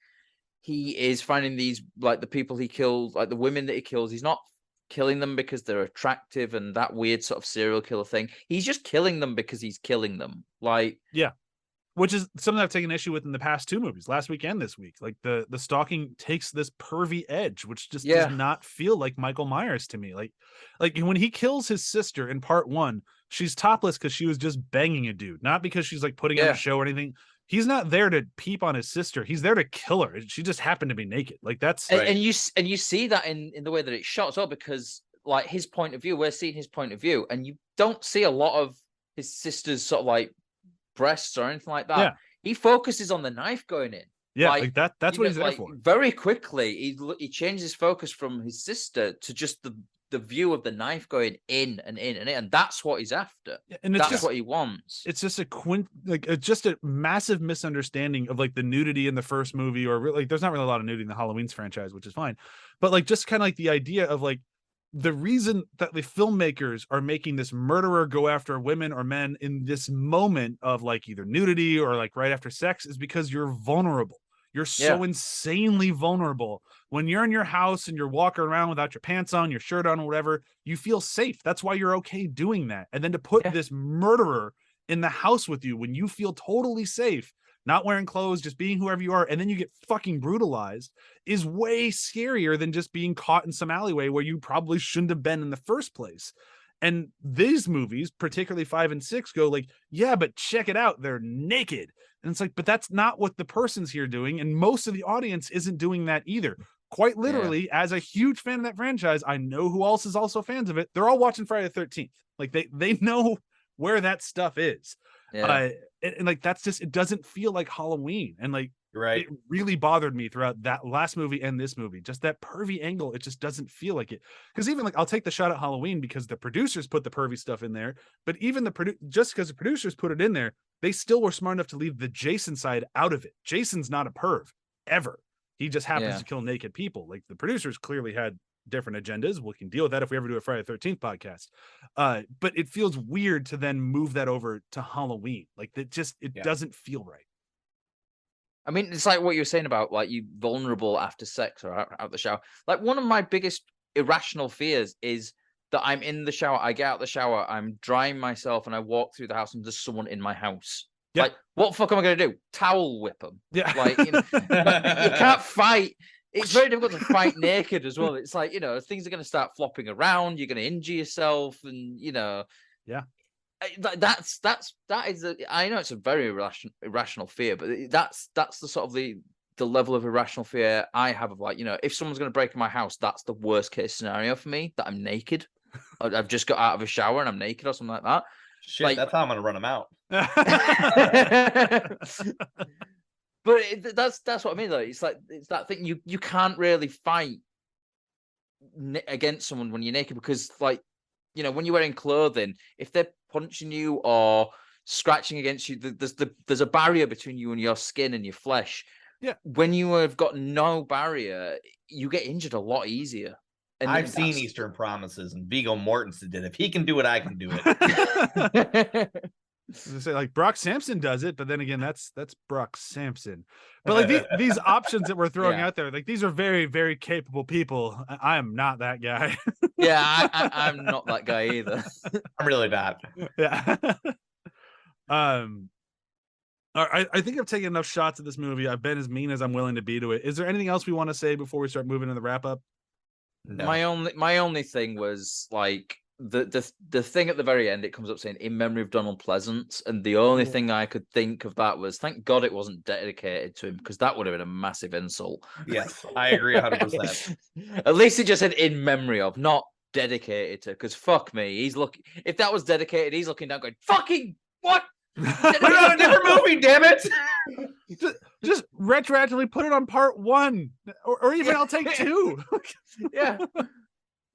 he is finding these, like, the people he kills, like the women that he kills. He's not killing them because they're attractive and that weird sort of serial killer thing. He's just killing them because he's killing them. Like, which is something I've taken issue with in the past two movies, last week and this week. Like the stalking takes this pervy edge, which just does not feel like Michael Myers to me. Like when he kills his sister in part 1, she's topless because she was just banging a dude, not because she's like putting on a show or anything. He's not there to peep on his sister. He's there to kill her. She just happened to be naked. Like that's and you see that in the way that it's shot as well, because like his point of view, we're seeing his point of view, and you don't see a lot of his sister's sort of like breasts or anything like that. Yeah. He focuses on the knife going in. Yeah, like that's what he's there for. Very quickly, he changes his focus from his sister to just the view of the knife going in and in and in, and that's what he's after. And that's what he wants. It's just just a massive misunderstanding of like the nudity in the first movie, or like there's not really a lot of nudity in the Halloween's franchise, which is fine, but like just kind of like the idea of like the reason that the filmmakers are making this murderer go after women or men in this moment of like either nudity or like right after sex is because you're vulnerable. You're so insanely vulnerable. When you're in your house and you're walking around without your pants on, your shirt on, or whatever, you feel safe. That's why you're okay doing that. And then to put this murderer in the house with you when you feel totally safe, not wearing clothes, just being whoever you are, and then you get fucking brutalized is way scarier than just being caught in some alleyway where you probably shouldn't have been in the first place. And these movies, particularly 5 and 6, go like, yeah, but check it out. They're naked. And it's like, but that's not what the person's here doing. And most of the audience isn't doing that either. Quite literally, as a huge fan of that franchise, I know who else is also fans of it. They're all watching Friday the 13th. Like they know where that stuff is. And like, that's just, it doesn't feel like Halloween. And like, it really bothered me throughout that last movie and this movie, just that pervy angle. It just doesn't feel like it. Because even like, I'll take the shot at Halloween because the producers put the pervy stuff in there, but even just because the producers put it in there, they still were smart enough to leave the Jason side out of it. Jason's not a perv ever. He just happens to kill naked people. Like the producers clearly had different agendas. We can deal with that if we ever do a Friday the 13th podcast. But it feels weird to then move that over to Halloween. Like it doesn't feel right. I mean, it's like what you were saying about like you vulnerable after sex or out the shower. Like one of my biggest irrational fears is that I'm in the shower, I get out the shower, I'm drying myself, and I walk through the house and there's someone in my house. Yeah. Like, what the fuck am I going to do? Towel whip them? Yeah. Like, you can't fight. It's very difficult to fight naked as well. It's like, things are going to start flopping around. You're going to injure yourself, and that is. I know it's a very irrational fear, but that's the sort of the level of irrational fear I have of like, if someone's going to break in my house, that's the worst case scenario for me. That I'm naked. I've just got out of a shower and I'm naked or something like that. Shit, like, that's how I'm going to run them out. But that's what I mean though. It's like it's that thing you can't really fight against someone when you're naked because like when you're wearing clothing, if they're punching you or scratching against you, there's a barrier between you and your skin and your flesh. Yeah. When you have got no barrier, you get injured a lot easier. And I've seen Eastern Promises, and Viggo Mortensen did. If he can do it, I can do it. Say like Brock Sampson does it, but then again, that's Brock Sampson. But like these options that we're throwing out there, like these are very, very capable people. I am not that guy. I'm not that guy either. I'm really not. Yeah. I think I've taken enough shots at this movie. I've been as mean as I'm willing to be to it. Is there anything else we want to say before we start moving to the wrap up? No. My only thing was like the thing at the very end. It comes up saying in memory of Donald Pleasance, and the only thing I could think of that was thank God it wasn't dedicated to him because that would have been a massive insult. Yes, I agree 100%. At least it just said in memory of, not dedicated to. Because fuck me, he's looking. If that was dedicated, he's looking down, going fucking what? Put it on a different movie, damn it! Just retroactively put it on part 1, or even I'll take 2. Yeah,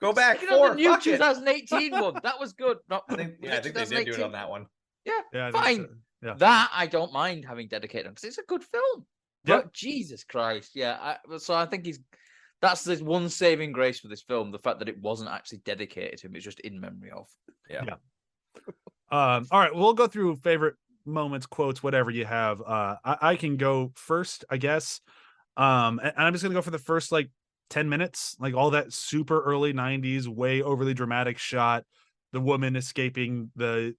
go back. You know, the new 2018 one that was good. I think they did do it on that one. Yeah, fine. So. That I don't mind having dedicated because it's a good film. But Jesus Christ, so I think that's the one saving grace for this film: the fact that it wasn't actually dedicated to him; it's just in memory of. Yeah. All right, we'll go through favorite moments, quotes, whatever you have. I can go first, I guess. And I'm just gonna go for the first like 10 minutes, like all that super early 90s, way overly dramatic shot. The woman escaping the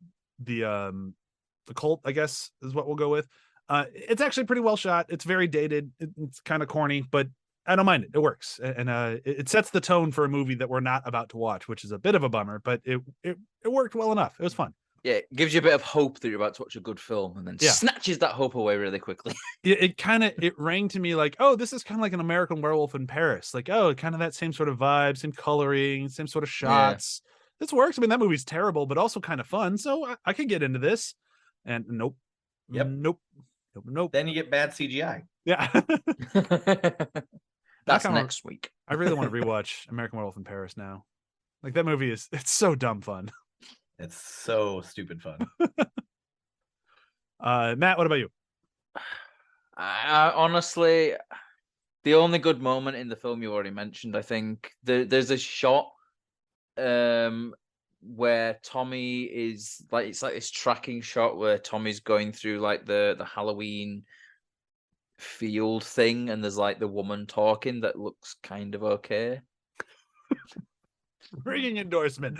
cult, I guess, is what we'll go with. It's actually pretty well shot. It's very dated. It's kind of corny, but I don't mind it. It works, and it sets the tone for a movie that we're not about to watch, which is a bit of a bummer. But it worked well enough. It was fun. Yeah, it gives you a bit of hope that you're about to watch a good film, and then snatches that hope away really quickly. It rang to me like, oh, this is kind of like an American Werewolf in Paris. Like, oh, kind of that same sort of vibe, same coloring, same sort of shots. Yeah. This works. I mean, that movie's terrible, but also kind of fun. So I could get into this. And nope. Nope. Then you get bad CGI. Yeah. That's next week. I really want to rewatch American Werewolf in Paris now. Like that movie it's so dumb fun. It's so stupid fun. Matt, what about you? Honestly, the only good moment in the film you already mentioned, I think there's a shot where Tommy is like, it's like this tracking shot where Tommy's going through like the Halloween field thing, and there's like the woman talking that looks kind of okay. Ringing endorsement.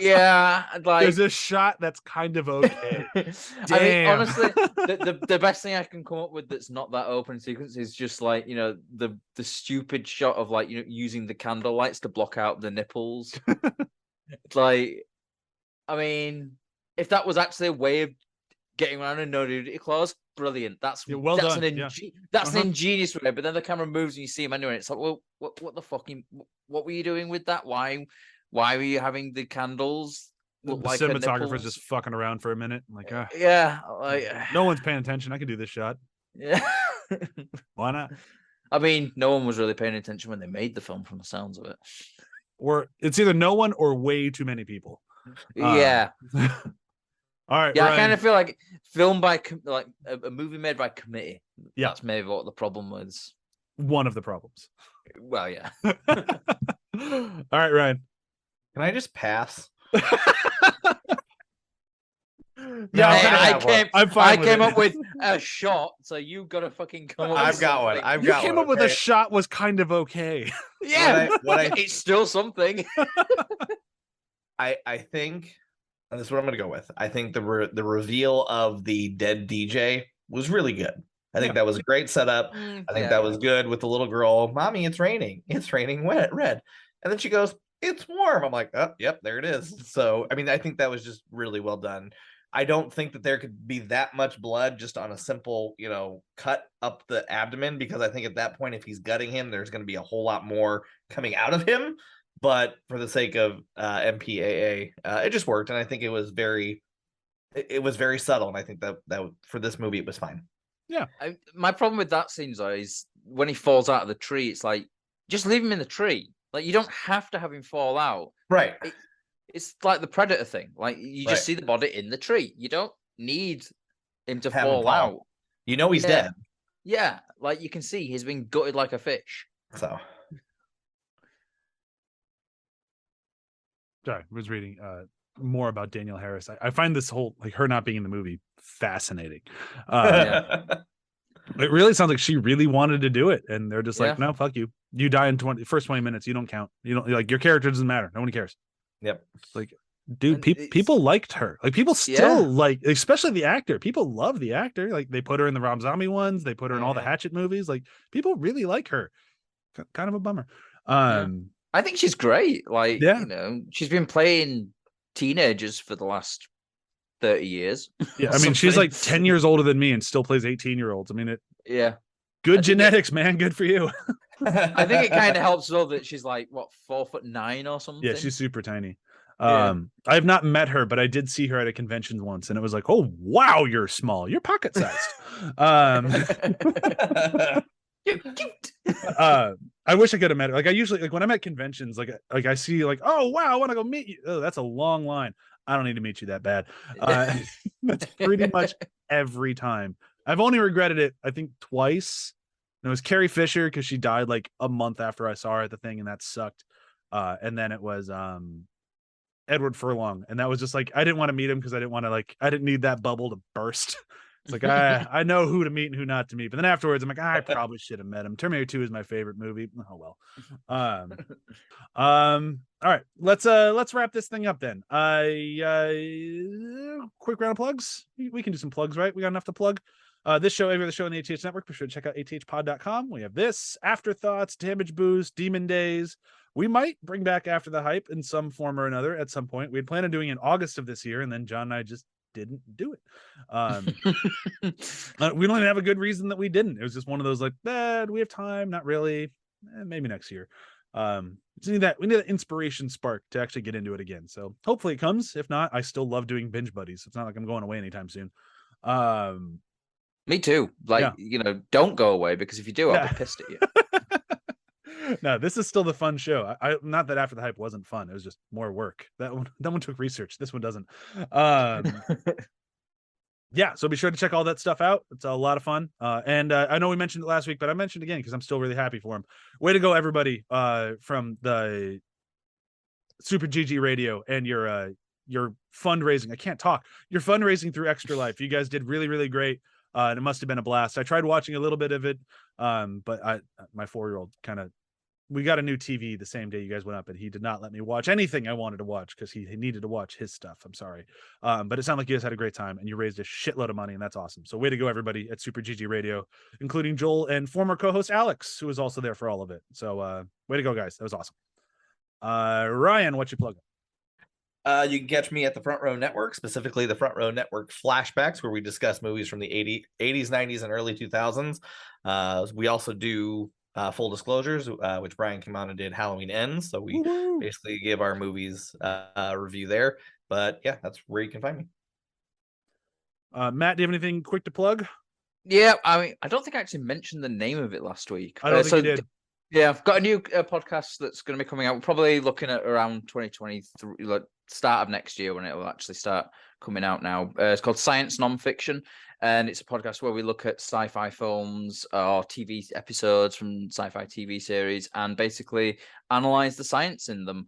Yeah, like there's a shot that's kind of okay. I mean, honestly, the best thing I can come up with that's not that open sequence is just like, you know, the stupid shot of like, you know, using the candle lights to block out the nipples. It's like, I mean, if that was actually a way of getting around a no nudity clause, brilliant. That's done. That's an ingenious way. But then the camera moves and you see him anyway. It's like, well, what the fucking, what were you doing with that? Why were you having the candles look the like cinematographer's just fucking around for a minute? I'm like, yeah, like no one's paying attention. I can do this shot. Yeah. Why not? I mean, no one was really paying attention when they made the film, from the sounds of it. Or it's either no one or way too many people. Yeah. All right. Yeah, Ryan. I kind of feel like film by like a movie made by committee. Yeah, that's maybe what the problem was. One of the problems. Well, yeah. All right, Ryan. Can I just pass? Yeah, I came up with a shot, so you got to fucking come up. I've got one. You came up with a shot was kind of okay. Yeah, it's still something. I think, and this is what I'm going to go with. I think the reveal of the dead DJ was really good. I think that was a great setup. I think that was good with the little girl. Mommy, it's raining. It's raining red. And then she goes, it's warm. I'm like, oh, yep, there it is. So, I mean, I think that was just really well done. I don't think that there could be that much blood just on a simple, you know, cut up the abdomen, because I think at that point, if he's gutting him, there's going to be a whole lot more coming out of him. But for the sake of MPAA, it just worked. And I think it was very subtle. And I think that for this movie, it was fine. Yeah. My problem with that scene, though, is when he falls out of the tree, it's like, just leave him in the tree. Like, you don't have to have him fall out. Right. It's like the Predator thing. Like, you just see the body in the tree. You don't need him to fall out. You know he's dead. Yeah, like you can see he's been gutted like a fish. So. Sorry, I was reading more about Danielle Harris. I find this whole, like, her not being in the movie fascinating. It really sounds like she really wanted to do it, and they're just like, no, fuck you. You die in first 20 minutes. You don't count. You don't, like, your character doesn't matter. No one cares. Yep. Like, dude, people liked her. Like, people still like, especially the actor. People love the actor. Like, they put her in the Rob Zombie ones. They put her in all the Hatchet movies. Like, people really like her. Kind of a bummer. I think she's great. Like, you know, she's been playing teenagers for the last 30 years. Yeah, I mean, she's like 10 years older than me and still plays 18-year-olds. I mean, good genetics, man. Good for you. I think it kind of helps though that she's like, what, 4'9" or something. Yeah, she's super tiny. I have not met her, but I did see her at a convention once, and it was like, oh wow, you're small. You're pocket sized. You're cute. I wish I could have met her. Like, I usually, like, when I'm at conventions, like I see, like, oh wow, I want to go meet you. Oh, that's a long line. I don't need to meet you that bad. That's pretty much every time. I've only regretted it, I think, twice. And it was Carrie Fisher, because she died like a month after I saw her at the thing, and that sucked. And then it was Edward Furlong, and that was just like, I didn't want to meet him because I didn't want to, like, I didn't need that bubble to burst. It's like, I know who to meet and who not to meet. But then afterwards, I'm like, I probably should have met him. Terminator 2 is my favorite movie. Oh well. All right, let's wrap this thing up then. Quick round of plugs. We can do some plugs, right? We got enough to plug. This show, every other show on the ATH Network, be sure to check out athpod.com. We have this, Afterthoughts, Damage Boost, Demon Days. We might bring back After the Hype in some form or another at some point. We had planned on doing it in August of this year, and then John and I just didn't do it. We don't even have a good reason that we didn't. It was just one of those, like, do we have time? Not really. Maybe next year. We need that inspiration spark to actually get into it again. So hopefully it comes. If not, I still love doing Binge Buddies. It's not like I'm going away anytime soon. Me too. Like, you know, don't go away, because if you do, I'll be pissed at you. No, this is still the fun show. I not that After the Hype wasn't fun. It was just more work. That one took research. This one doesn't. Yeah, so be sure to check all that stuff out. It's a lot of fun. And I know we mentioned it last week, but I mentioned it again because I'm still really happy for him. Way to go, everybody, from the Super GG Radio and your fundraising. I can't talk. Your fundraising through Extra Life. You guys did really, really great. And it must have been a blast. I tried watching a little bit of it, but my 4-year-old we got a new TV the same day you guys went up, and he did not let me watch anything I wanted to watch because he needed to watch his stuff. I'm sorry. But it sounded like you guys had a great time, and you raised a shitload of money, and that's awesome. So way to go, everybody at Super GG Radio, including Joel and former co-host Alex, who was also there for all of it. So way to go, guys. That was awesome. Ryan, what you plug? You can catch me at the Front Row Network, specifically the Front Row Network Flashbacks, where we discuss movies from the 80s, 90s, and early 2000s. We also do Full Disclosures, which Brian came on and did Halloween Ends. So we basically give our movies a review there. But yeah, that's where you can find me. Matt, do you have anything quick to plug? Yeah, I mean, I don't think I actually mentioned the name of it last week. I don't think you did. Yeah, I've got a new podcast that's going to be coming out. We're probably looking at around 2023, like start of next year when it will actually start coming out now. It's called Science Nonfiction, and it's a podcast where we look at sci-fi films or TV episodes from sci-fi TV series and basically analyze the science in them.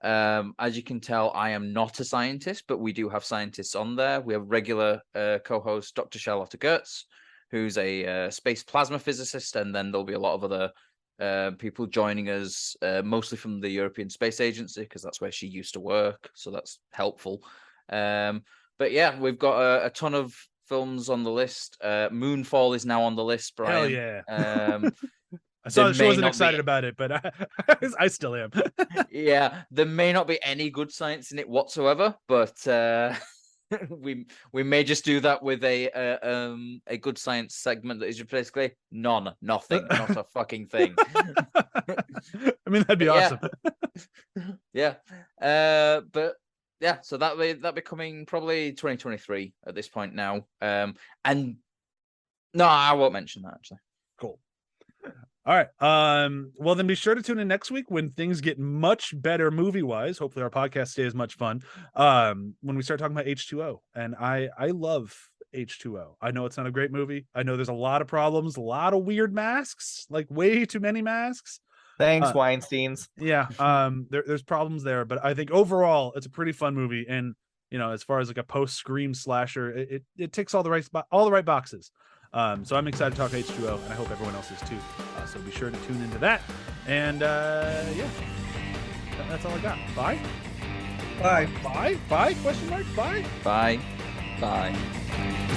As you can tell, I am not a scientist, but we do have scientists on there. We have regular co-host Dr. Charlotte Gertz, who's a space plasma physicist, and then there'll be a lot of other people joining us, mostly from the European Space Agency, because that's where she used to work, so that's helpful. But yeah, we've got a ton of films on the list. Moonfall is now on the list, Brian. Hell yeah. I saw she wasn't excited about it, but I still am. Yeah, there may not be any good science in it whatsoever, but we may just do that with a good science segment that is just basically nothing, not a fucking thing. I mean, that'd be awesome. Yeah. But yeah, so that'll be coming probably 2023 at this point now. And no, I won't mention that actually. Cool. All right. Well, then be sure to tune in next week when things get much better movie-wise. Hopefully our podcast stays as much fun. When we start talking about H2O. And I love H2O. I know it's not a great movie. I know there's a lot of problems, a lot of weird masks, like way too many masks. Thanks, Weinsteins. Yeah. There's problems there, but I think overall it's a pretty fun movie. And as far as like a post-Scream slasher, it ticks all the right boxes. So I'm excited to talk H2O, and I hope everyone else is too. So be sure to tune into that. And yeah, that's all I got. Bye. Bye. Bye. Bye? Question mark? Bye. Bye. Bye.